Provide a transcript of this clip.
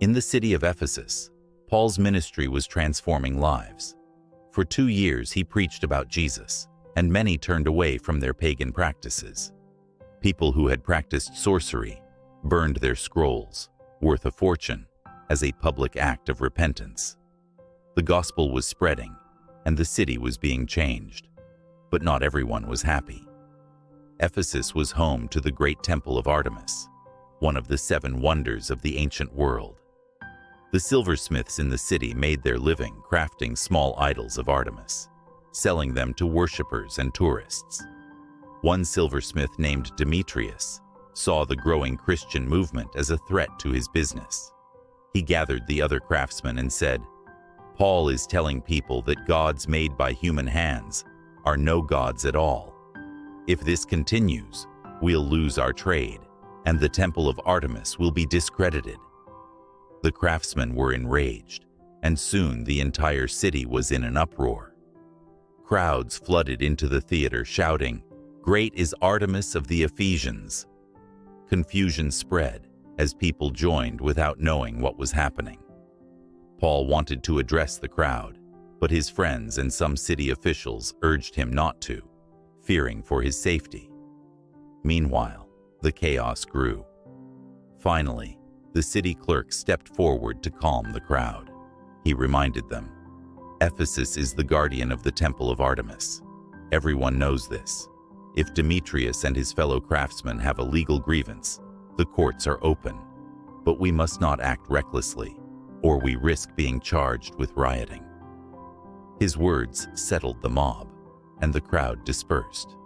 In the city of Ephesus, Paul's ministry was transforming lives. For 2 years he preached about Jesus, and many turned away from their pagan practices. People who had practiced sorcery burned their scrolls, worth a fortune, as a public act of repentance. The gospel was spreading, and the city was being changed. But not everyone was happy. Ephesus was home to the great temple of Artemis, one of the 7 wonders of the ancient world. The silversmiths in the city made their living crafting small idols of Artemis, selling them to worshippers and tourists. One silversmith named Demetrius saw the growing Christian movement as a threat to his business. He gathered the other craftsmen and said, "Paul is telling people that gods made by human hands are no gods at all. If this continues, we'll lose our trade, and the temple of Artemis will be discredited." The craftsmen were enraged, and soon the entire city was in an uproar. Crowds flooded into the theater shouting, "Great is Artemis of the Ephesians!" Confusion spread as people joined without knowing what was happening. Paul wanted to address the crowd, but his friends and some city officials urged him not to, fearing for his safety. Meanwhile, the chaos grew. Finally, the city clerk stepped forward to calm the crowd. He reminded them, "Ephesus is the guardian of the temple of Artemis. Everyone knows this. If Demetrius and his fellow craftsmen have a legal grievance, the courts are open. But we must not act recklessly, or we risk being charged with rioting." His words settled the mob, and the crowd dispersed.